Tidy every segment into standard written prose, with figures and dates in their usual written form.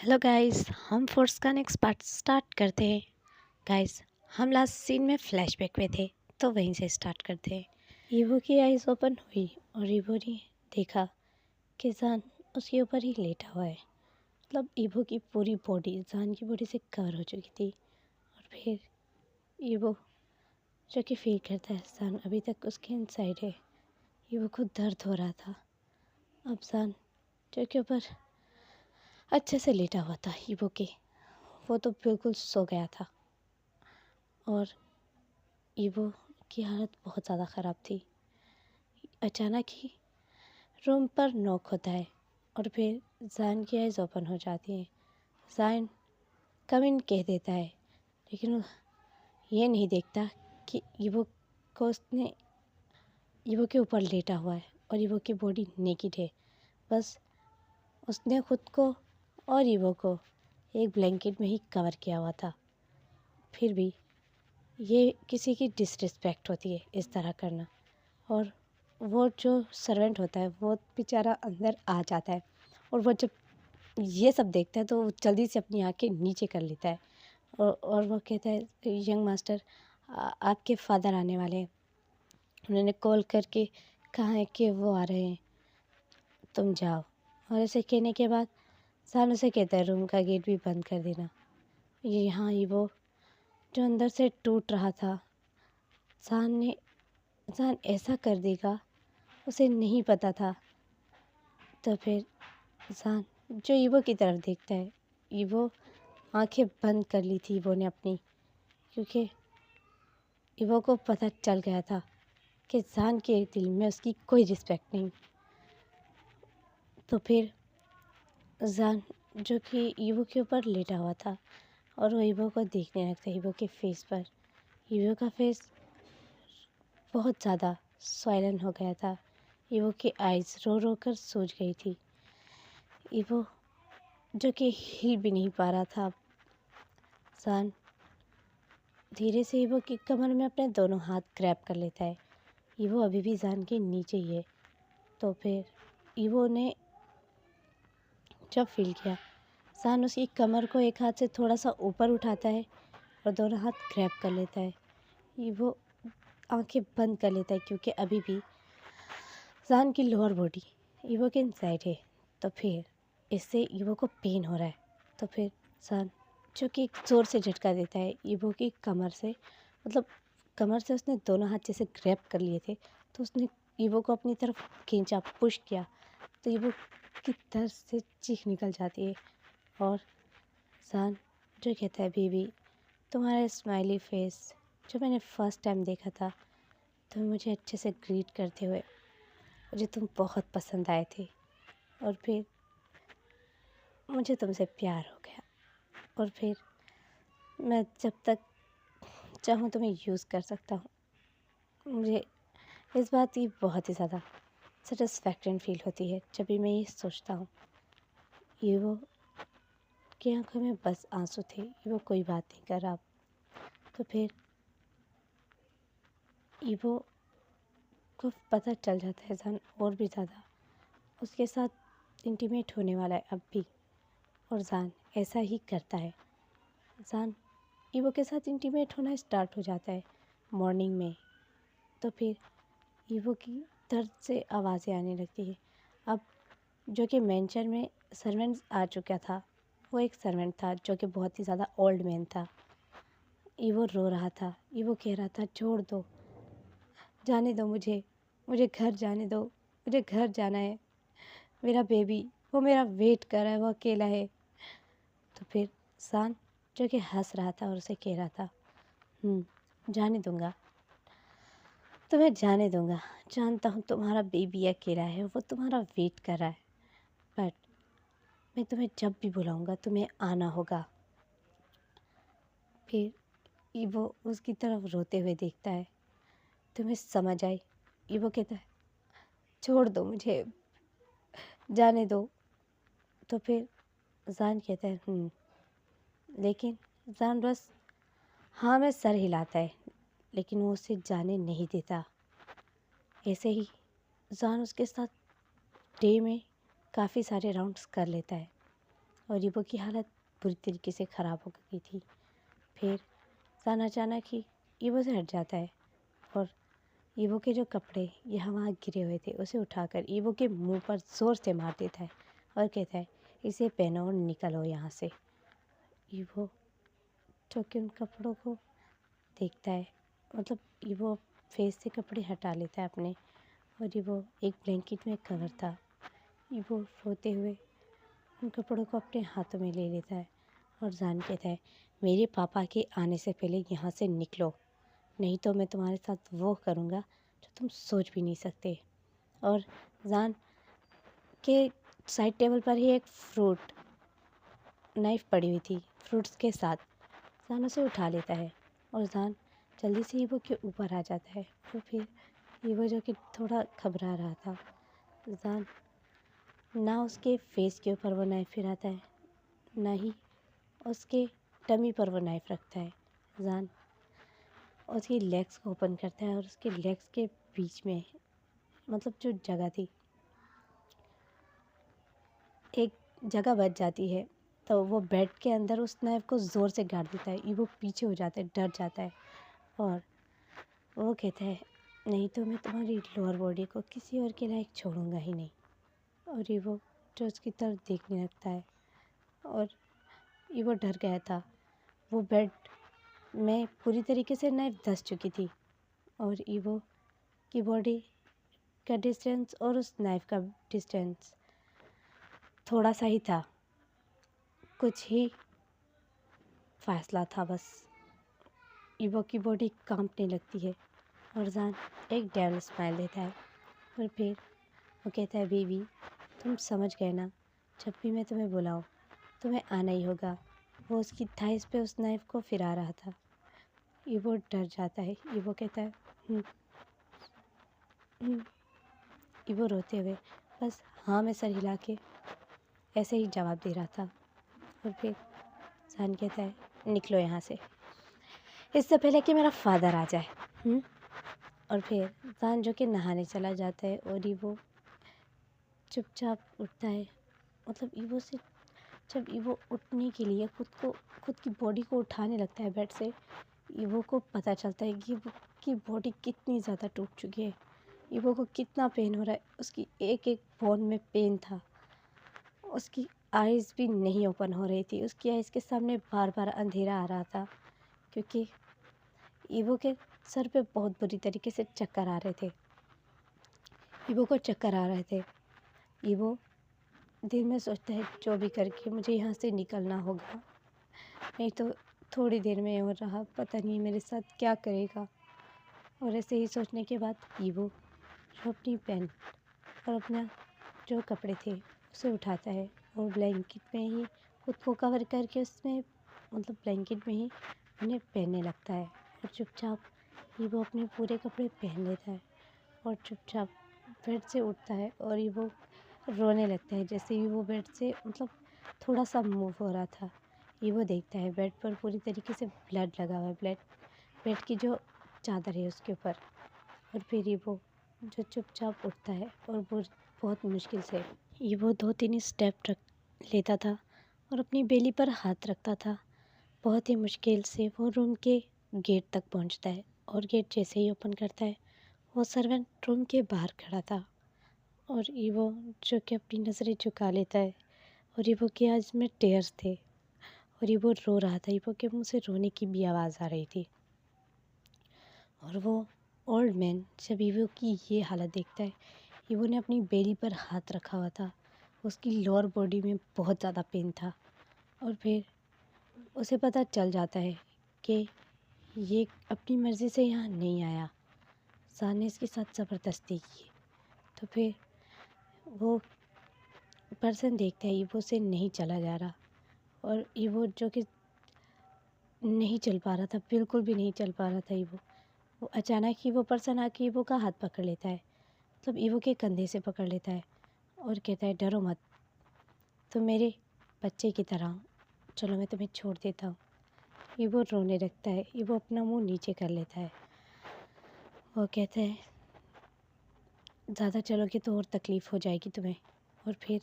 Hello guys, हम force का next part start करते हैं। गाइस, हम लास्ट सीन में फ्लैशबैक में थे, तो वहीं से स्टार्ट करते हैं। ईवो की आइज़ ओपन हुई और ईवो ने देखा कि जान उसके ऊपर ही लेटा हुआ है। मतलब ईवो की पूरी बॉडी जान की बॉडी से कवर हो चुकी थी। और फिर ईवो जो कि फील करता है जान अभी तक उसके इनसाइड है। ईवो को दर्द हो रहा था। अब जान जो कि ऊपर अच्छे से लेटा हुआ था ईवो के, वो तो बिल्कुल सो गया था। और ईवो की हालत बहुत ज़्यादा ख़राब थी। अचानक ही रूम पर नॉक होता है और फिर जान की आइज़ ओपन हो जाती हैं। जान कम इन कह देता है, लेकिन वो ये नहीं देखता कि ईवो को उसने ईवो के ऊपर लेटा हुआ है और ईवो की बॉडी नेकिड है। बस उसने खुद को और ईवो को एक ब्लैंकेट में ही कवर किया हुआ था। फिर भी ये किसी की डिसरिस्पेक्ट होती है इस तरह करना। और वो जो सर्वेंट होता है वो बेचारा अंदर आ जाता है और वो जब ये सब देखता है तो वो जल्दी से अपनी आंखें नीचे कर लेता है। और वो कहता है, यंग मास्टर आपके फादर आने वाले हैं, उन्होंने कॉल करके कहा है कि वो आ रहे हैं, तुम जाओ। और ऐसे कहने के बाद सान उसे कहता है रूम का गेट भी बंद कर देना। ये यहाँ ही वो जो अंदर से टूट रहा था, सान ऐसा कर देगा उसे नहीं पता था। तो फिर सान जो ईवो की तरफ देखता है, ईवो आंखें बंद कर ली थी ईवो ने अपनी, क्योंकि ईवो को पता चल गया था कि सान के दिल में उसकी कोई रिस्पेक्ट नहीं। तो फिर जान जो कि ईवो के ऊपर लेटा हुआ था और वो ईवो को देखने लगता है। ईवो के फेस पर ईवो का फेस बहुत ज़्यादा स्वाइलन हो गया था। ईवो की आइज़ रो रो कर सूज गई थी। ईवो जो कि हिल भी नहीं पा रहा था। जान धीरे से ईवो की कमर में अपने दोनों हाथ ग्रैब कर लेता है। ईवो अभी भी जान के नीचे ही है। तो फिर ईवो ने जब फील किया, जान उसकी कमर को एक हाथ से थोड़ा सा ऊपर उठाता है और दोनों हाथ ग्रैब कर लेता है। ईवो आंखें बंद कर लेता है, क्योंकि अभी भी जान की लोअर बॉडी ईवो के इनसाइड है। तो फिर इससे ईवो को पेन हो रहा है। तो फिर जान जो कि एक ज़ोर से झटका देता है ईवो की कमर से, मतलब कमर से उसने दोनों हाथ जैसे ग्रैब कर लिए थे, तो उसने ईवो को अपनी तरफ खींचा, पुश किया। तो ईवो की दर्द से चीख निकल जाती है। और जान जो कहता है, बेबी तुम्हारा स्माइली फेस जो मैंने फ़र्स्ट टाइम देखा था, तुम मुझे अच्छे से ग्रीट करते हुए, मुझे तुम बहुत पसंद आए थे। और फिर मुझे तुमसे प्यार हो गया। और फिर मैं जब तक चाहूँ तुम्हें यूज़ कर सकता हूँ। मुझे इस बात की बहुत ही ज़्यादा सेटिस्फैक्शन फील होती है जब भी मैं ये सोचता हूँ। ईवो की आंखों में बस आंसू थे। ईवो कोई बात नहीं कर रहा। तो फिर ईवो को पता चल जाता है जान और भी ज़्यादा उसके साथ इंटीमेट होने वाला है अब भी। और जान ऐसा ही करता है। जान ईवो के साथ इंटीमेट होना स्टार्ट हो जाता है मॉर्निंग में। तो फिर ईवो की दर्द से आवाज़ें आने लगती है। अब जो कि मेंशन में सर्वेंट्स आ चुका था, वो एक सर्वेंट था जो कि बहुत ही ज़्यादा ओल्ड मैन था। ईवो रो रहा था। ईवो कह रहा था, छोड़ दो, जाने दो मुझे, मुझे घर जाने दो, मुझे घर जाना है। मेरा बेबी वो मेरा वेट कर रहा है, वो अकेला है। तो फिर सान जो कि हंस रहा था और उसे कह रहा था, जाने दूंगा, तुम्हें जाने दूंगा। जानता हूँ तुम्हारा बेबी अकेला है, वो तुम्हारा वेट कर रहा है, बट मैं तुम्हें जब भी बुलाऊंगा तुम्हें आना होगा। फिर ईवो उसकी तरफ रोते हुए देखता है। तुम्हें समझ आई? ईवो कहता है, छोड़ दो मुझे, जाने दो। तो फिर जान कहता है, लेकिन जान बस हाँ में सर हिलाता है, लेकिन वो उसे जाने नहीं देता। ऐसे ही जान उसके साथ डे में काफ़ी सारे राउंड्स कर लेता है। और ईवो की हालत बुरी तरीके से ख़राब हो गई थी। फिर जान अचानक ही ईवो से हट जाता है और ईवो के जो कपड़े यहाँ वहाँ गिरे हुए थे उसे उठाकर ईवो के मुंह पर ज़ोर से मार देता है और कहता है, इसे पहनो और निकलो यहाँ से। ईवो जो कि उन कपड़ों को देखता है, मतलब ईवो फेस से कपड़े हटा लेता है अपने, और ईवो एक ब्लैंकेट में कवर था। ईवो रोते हुए उन कपड़ों को अपने हाथों में ले लेता है और जान कहता है, मेरे पापा के आने से पहले यहाँ से निकलो, नहीं तो मैं तुम्हारे साथ वो करूँगा जो तुम सोच भी नहीं सकते। और जान के साइड टेबल पर ही एक फ्रूट नाइफ़ पड़ी हुई थी फ्रूट्स के साथ। जान उसे उठा लेता है और जान जल्दी से ईवो के ऊपर आ जाता है। और फिर ईवो जो कि थोड़ा घबरा रहा था, जान ना उसके फेस के ऊपर वो नाइफ़ फिराता है, ना ही उसके टमी पर वो नाइफ़ रखता है। जान उसकी लेग्स को ओपन करता है और उसके लेग्स के बीच में, मतलब जो जगह थी, एक जगह बच जाती है, तो वो बेड के अंदर उस नाइफ़ को ज़ोर से गाड़ देता है। ईवो पीछे हो जाता है, डर जाता है और वो कहता है, नहीं तो मैं तुम्हारी लोअर बॉडी को किसी और के लायक छोड़ूंगा ही नहीं। और ईवो जो उसकी तरफ देखने लगता है और ईवो डर गया था। वो बेड में पूरी तरीके से नाइफ़ धंस चुकी थी और ईवो की बॉडी का डिस्टेंस और उस नाइफ़ का डिस्टेंस थोड़ा सा ही था, कुछ ही फासला था बस। ईवो की बॉडी कांपने लगती है और जान एक डेविल स्माइल देता है और फिर वो कहता है, बेबी तुम समझ गए ना, जब भी मैं तुम्हें बुलाऊं तुम्हें आना ही होगा। वो उसकी थाइस पे उस नाइफ़ को फिरा रहा था। ईवो डर जाता है। ईवो कहता है, "हम्म, हम्म।" ईवो रोते हुए बस हाँ में सर हिला के ऐसे ही जवाब दे रहा था। और फिर जान कहता है, निकलो यहाँ से, इससे पहले कि मेरा फादर आ जाए। और फिर जान जो कि नहाने चला जाता है और ईवो चुपचाप उठता है। मतलब ईवो से जब ईवो उठने के लिए खुद की बॉडी को उठाने लगता है बेड से, ईवो को पता चलता है कि ईवो की बॉडी कितनी ज़्यादा टूट चुकी है, ईवो को कितना पेन हो रहा है। उसकी एक एक बोन में पेन था। उसकी आइज़ भी नहीं ओपन हो रही थी। उसकी आइज़ के सामने बार बार अंधेरा आ रहा था क्योंकि ईवो के सर पे बहुत बुरी तरीके से चक्कर आ रहे थे। ईवो को चक्कर आ रहे थे। ईवो दिल में सोचता है, जो भी करके मुझे यहाँ से निकलना होगा, नहीं तो थोड़ी देर में और रहा पता नहीं मेरे साथ क्या करेगा। और ऐसे ही सोचने के बाद ईवो जो अपनी पैंट और अपना जो कपड़े थे उसे उठाता है और ब्लैंकेट में ही खुद को कवर करके उसमें, मतलब ब्लैंकेट में ही उन्हें पहनने लगता है। और चुपचाप ईवो अपने पूरे कपड़े पहन लेता है और चुपचाप बेड से उठता है और ईवो रोने लगता है। जैसे ही वो बेड से, मतलब थोड़ा सा मूव हो रहा था, ईवो देखता है बेड पर पूरी तरीके से ब्लड लगा हुआ है, बेड की जो चादर है उसके ऊपर। और फिर ईवो जो चुपचाप उठता है और बहुत मुश्किल से ईवो 2-3 स्टेप रख लेता था और अपनी बेली पर हाथ रखता था। बहुत ही मुश्किल से वो रूम के गेट तक पहुंचता है और गेट जैसे ही ओपन करता है, वो सर्वेंट रूम के बाहर खड़ा था। और ईवो जो कि अपनी नज़रें झुका लेता है और ईवो की आँख में टेयर्स थे और ईवो रो रहा था। ईवो के मुंह से रोने की भी आवाज़ आ रही थी। और वो ओल्ड मैन जब ईवो की ये हालत देखता है, ईवो ने अपनी बेली पर हाथ रखा हुआ था, उसकी लोअर बॉडी में बहुत ज़्यादा पेन था। और फिर उसे पता चल जाता है कि ये अपनी मर्ज़ी से यहाँ नहीं आया, ज़ान ने इसके साथ ज़बरदस्ती की। तो फिर वो पर्सन देखता है ईवो से नहीं चला जा रहा और ईवो जो कि नहीं चल पा रहा था, बिल्कुल भी नहीं चल पा रहा था ईवो। वो अचानक ही वो पर्सन आके ईवो का हाथ पकड़ लेता है, मतलब ईवो के कंधे से पकड़ लेता है और कहता है, डरो मत, तुम मेरे बच्चे की तरह हो, चलो मैं तुम्हें छोड़ देता हूँ। ईवो रोने लगता है। ईवो अपना मुंह नीचे कर लेता है। वो कहता है, ज़्यादा चलोगे तो और तकलीफ़ हो जाएगी तुम्हें। और फिर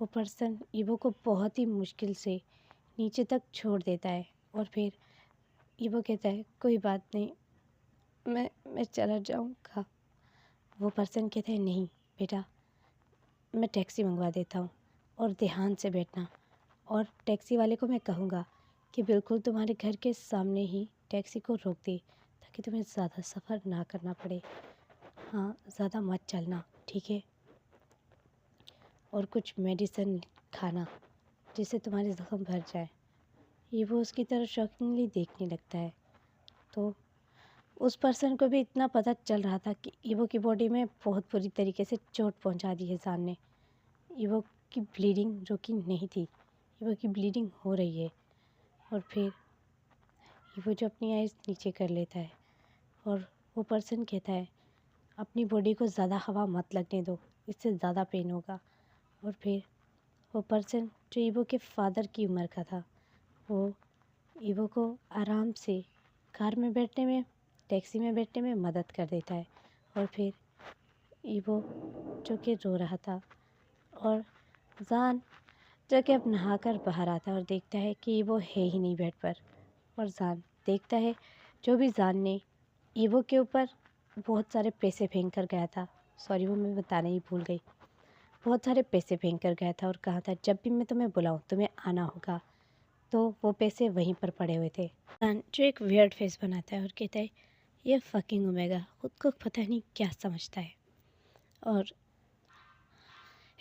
वो पर्सन ईवो को बहुत ही मुश्किल से नीचे तक छोड़ देता है और फिर ईवो कहता है कोई बात नहीं, मैं चला जाऊँगा। वो पर्सन कहता है नहीं बेटा, मैं टैक्सी मंगवा देता हूँ और ध्यान से बैठना, और टैक्सी वाले को मैं कहूँगा कि बिल्कुल तुम्हारे घर के सामने ही टैक्सी को रोक दे ताकि तुम्हें ज़्यादा सफ़र ना करना पड़े। हाँ, ज़्यादा मत चलना, ठीक है? और कुछ मेडिसिन खाना जिससे तुम्हारे ज़ख्म भर जाए। ये वो उसकी तरफ शॉकिंगली देखने लगता है। तो उस पर्सन को भी इतना पता चल रहा था कि ईवो की बॉडी में बहुत बुरी तरीके से चोट पहुंचा दी है जान ने। ईवो की ब्लीडिंग रुकी नहीं थी, ईवो की ब्लीडिंग हो रही है। और फिर ईवो जो अपनी आइज़ नीचे कर लेता है और वो पर्सन कहता है अपनी बॉडी को ज़्यादा हवा मत लगने दो, इससे ज़्यादा पेन होगा। और फिर वो पर्सन जो ईवो के फादर की उम्र का था, वो ईवो को आराम से कार में बैठने में, टैक्सी में बैठने में मदद कर देता है। और फिर ईवो जो कि रो रहा था, और जान जो कि अब नहाकर बाहर आता है और देखता है कि ईवो है ही नहीं बेड पर। और जान देखता है जो भी जान ने ईवो के ऊपर बहुत सारे पैसे फेंक कर गया था, सॉरी वो मैं बताना ही भूल गई, बहुत सारे पैसे फेंक कर गया था और कहा था जब भी मैं तुम्हें बुलाऊं तुम्हें आना होगा। तो वो पैसे वहीं पर पड़े हुए थे। जान जो एक वियर्ड फेस बनाता है और कहता है ये फकिंग ओमेगा खुद को पता नहीं क्या समझता है। और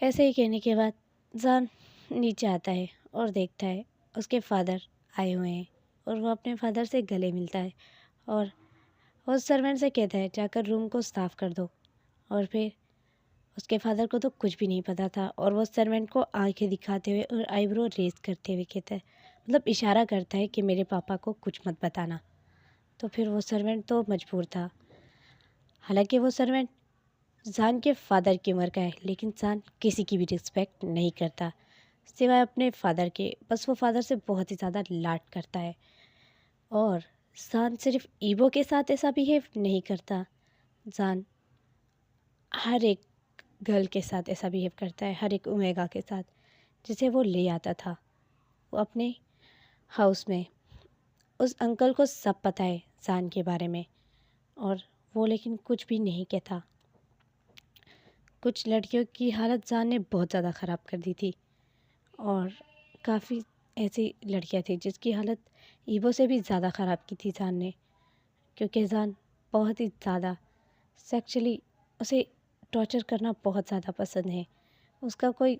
ऐसे ही कहने के बाद जान नीचे आता है और देखता है उसके फादर आए हुए हैं और वो अपने फादर से गले मिलता है और उस सर्वेंट से कहता है जाकर रूम को साफ़ कर दो। और फिर उसके फादर को तो कुछ भी नहीं पता था और वो सर्वेंट को आंखें दिखाते हुए और आईब्रो रेज करते हुए कहता है, मतलब इशारा करता है कि मेरे पापा को कुछ मत बताना। तो फिर वो सर्वेंट तो मजबूर था। हालांकि वो सर्वेंट जान के फादर की उम्र का है, लेकिन जान किसी की भी रिस्पेक्ट नहीं करता सिवाय अपने फादर के। बस वो फादर से बहुत ही ज़्यादा लाड करता है। और जान सिर्फ ईवो के साथ ऐसा बिहेव नहीं करता, जान हर एक गर्ल के साथ ऐसा बिहेव करता है, हर एक ओमेगा के साथ जिसे वो ले आता था वो अपने हाउस में। उस अंकल को सब पता है जान के बारे में और वो लेकिन कुछ भी नहीं कहता। कुछ लड़कियों की हालत जान ने बहुत ज़्यादा ख़राब कर दी थी और काफ़ी ऐसी लड़कियां थी जिसकी हालत ईवो से भी ज़्यादा ख़राब की थी जान ने, क्योंकि जान बहुत ही ज़्यादा सेक्सुअली उसे टॉर्चर करना बहुत ज़्यादा पसंद है। उसका कोई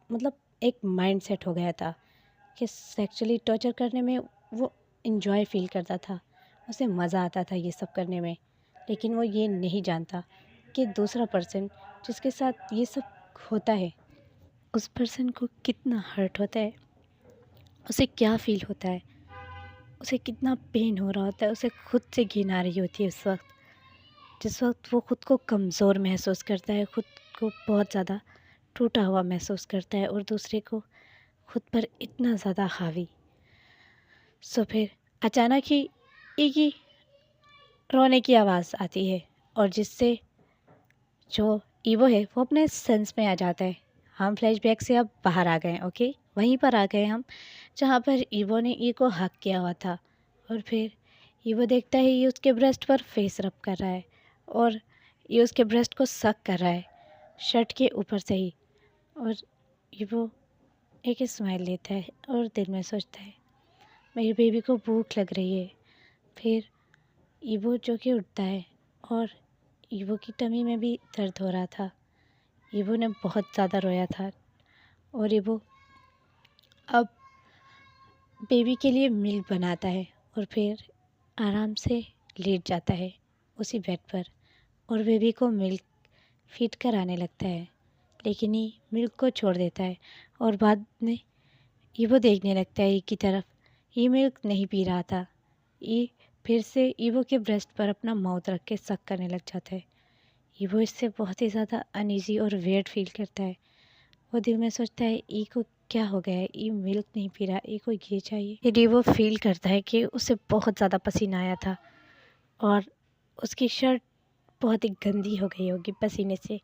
मतलब एक माइंड सेट हो गया था कि सेक्सुअली टॉर्चर करने में वो इन्जॉय फील करता था, उसे मज़ा आता था ये सब करने में। लेकिन वो ये नहीं जानता कि दूसरा पर्सन जिसके साथ ये सब होता है उस पर्सन को कितना हर्ट होता है, उसे क्या फ़ील होता है, उसे कितना पेन हो रहा होता है, उसे खुद से घिन आ रही होती है उस वक्त, जिस वक्त वो खुद को कमज़ोर महसूस करता है, खुद को बहुत ज़्यादा टूटा हुआ महसूस करता है और दूसरे को खुद पर इतना ज़्यादा हावी। सो फिर अचानक ही की रोने की आवाज़ आती है और जिससे जो ईवो है वो अपने सेंस में आ जाता है। हम फ्लैशबैक से अब बाहर आ गए, ओके, वहीं पर आ गए हम जहाँ पर ईवो ने ई को हक किया हुआ था। और फिर ईवो देखता है ये उसके ब्रेस्ट पर फेस रब कर रहा है और ये उसके ब्रेस्ट को सक कर रहा है शर्ट के ऊपर से ही। और ईवो एक स्माइल लेता है और दिल में सोचता है मेरी बेबी को भूख लग रही है। फिर ईवो जो कि उठता है और ईवो की टमी में भी दर्द हो रहा था, ईवो ने बहुत ज़्यादा रोया था और ईवो अब बेबी के लिए मिल्क बनाता है और फिर आराम से लेट जाता है उसी बेड पर और बेबी को मिल्क फीड कराने लगता है। लेकिन ये मिल्क को छोड़ देता है और बाद में ईवो देखने लगता है ई की तरफ। ये मिल्क नहीं पी रहा था, ये फिर से ईवो के ब्रेस्ट पर अपना माउथ रख के सक करने लग जाता है। ईवो इससे बहुत ही ज़्यादा अनईजी और वियर्ड फील करता है। वो दिल में सोचता है ई को क्या हो गया है, ये मिल्क नहीं पी रहा, ई को ये चाहिए। यदि वो फील करता है कि उसे बहुत ज़्यादा पसीना आया था और उसकी शर्ट बहुत ही गंदी हो गई होगी पसीने से।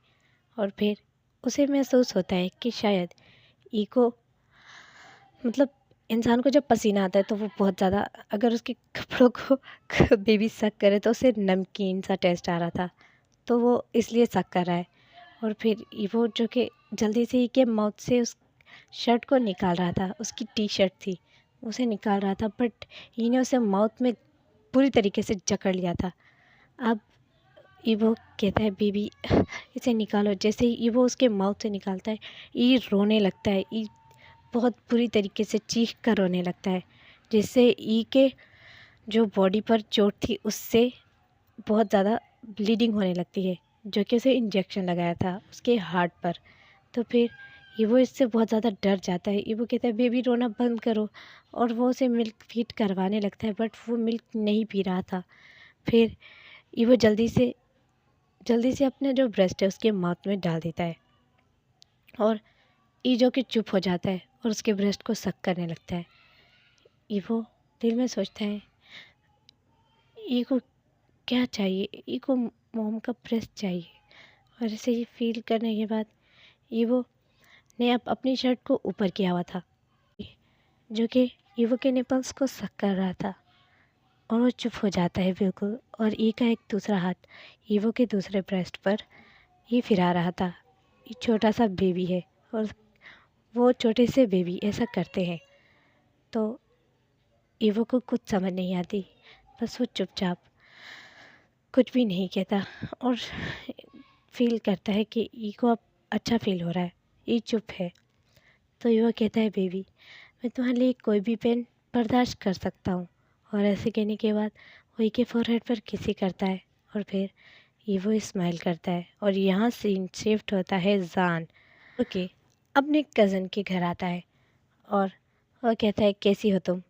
और फिर उसे महसूस होता है कि शायद ईगो मतलब इंसान को जब पसीना आता है तो वो बहुत ज़्यादा, अगर उसके कपड़ों को बेबी शक करे तो उसे नमकीन सा टेस्ट आ रहा था, तो वो इसलिए शक कर रहा है। और फिर वो जो कि जल्दी से ही के माउथ से उस शर्ट को निकाल रहा था, उसकी टी शर्ट थी, उसे निकाल रहा था, बट इन्हें उसे माउथ में पूरी तरीके से जकड़ लिया था। अब ईवो कहता है बेबी इसे निकालो। जैसे ही ईवो उसके माउथ से निकालता है, ई रोने लगता है। ई बहुत बुरी तरीके से चीख कर रोने लगता है, जिससे ई के जो बॉडी पर चोट थी उससे बहुत ज़्यादा ब्लीडिंग होने लगती है, जो कि उसे इंजेक्शन लगाया था उसके हार्ट पर। तो फिर ईवो इससे बहुत ज़्यादा डर जाता है। ईवो कहता है बेबी रोना बंद करो, और वो उसे मिल्क फीड करवाने लगता है, बट वो मिल्क नहीं पी रहा था। फिर ईवो जल्दी से अपने जो ब्रेस्ट है उसके माउथ में डाल देता है, और ई जो कि चुप हो जाता है और उसके ब्रेस्ट को सक करने लगता है। ईवो दिल में सोचता है ई को क्या चाहिए, ई को मोम का ब्रेस्ट चाहिए। और इसे ये फील करने के बाद ईवो ने अब अपनी शर्ट को ऊपर किया हुआ था, जो कि ईवो के निपल्स को सक कर रहा था, और वो चुप हो जाता है बिल्कुल। और ई का एक दूसरा हाथ ईवो के दूसरे ब्रेस्ट पर ये फिरा रहा था। ये छोटा सा बेबी है, और वो छोटे से बेबी ऐसा करते हैं। तो ईवो को कुछ समझ नहीं आती, बस वो चुपचाप कुछ भी नहीं कहता, और फील करता है कि ई को अब अच्छा फील हो रहा है। ई चुप है। तो ईवो कहता है बेबी मैं तुम्हारे लिए कोई भी पेन बर्दाश्त कर सकता हूँ। और ऐसे कहने के बाद वो ई के फोरहेड पर किसी करता है, और फिर ईवो स्माइल करता है। और यहाँ सीन शिफ्ट होता है जान, ओके, अपने कज़न के घर आता है, और वो कहता है कैसी हो तुम।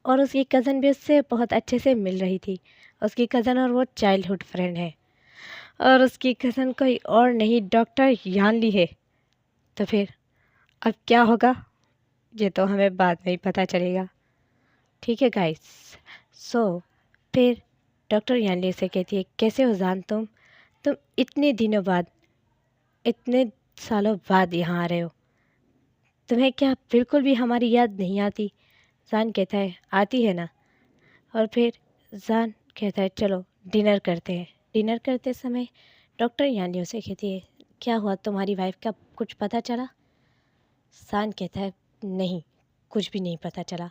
और उसकी कज़न भी उससे बहुत अच्छे से मिल रही थी। उसकी कज़न और वो चाइल्डहुड फ्रेंड है, और उसकी कज़न कोई और नहीं डॉक्टर यानली है। तो फिर अब क्या होगा ये तो हमें बाद में ही पता चलेगा। ठीक है गाइस। सो फिर डॉक्टर यानली से कहती है कैसे हो जान तुम इतने दिनों बाद, इतने सालों बाद यहाँ आ रहे हो, तुम्हें क्या बिल्कुल भी हमारी याद नहीं आती। जान कहता है आती है ना। और फिर जान कहता है चलो डिनर करते हैं। डिनर करते समय डॉक्टर यानी उसे कहती है क्या हुआ, तुम्हारी वाइफ का कुछ पता चला। जान कहता है नहीं, कुछ भी नहीं पता चला।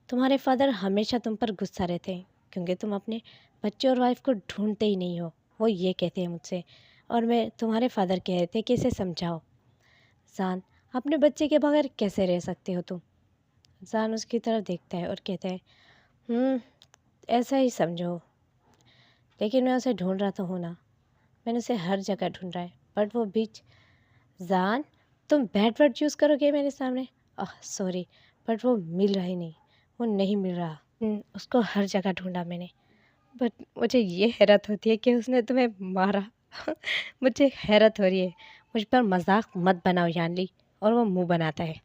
तुम्हारे फादर हमेशा तुम पर गुस्सा रहते हैं, क्योंकि तुम अपने बच्चे और वाइफ को ढूंढते ही नहीं हो, वो ये कहते हैं मुझसे। और मैं तुम्हारे फादर कह रहे थे कि इसे समझाओ। जान अपने बच्चे के बगैर कैसे रह सकते हो तुम। जान उसकी तरफ देखता है और कहता है ऐसा ही समझो, लेकिन मैं उसे ढूंढ रहा तो हूँ ना, मैंने उसे हर जगह ढूंढा है, बट वो बीच। जान तुम बैड वर्ड यूज़ करोगे मेरे सामने। सॉरी, बट वो मिल रहा ही नहीं, वो नहीं मिल रहा। उसको हर जगह ढूंढा मैंने, बट मुझे ये हैरत होती है कि उसने तुम्हें मारा। मुझे हैरत हो रही है। मुझ पर मजाक मत बनाओ यानली। और वो मुंह बनाता है।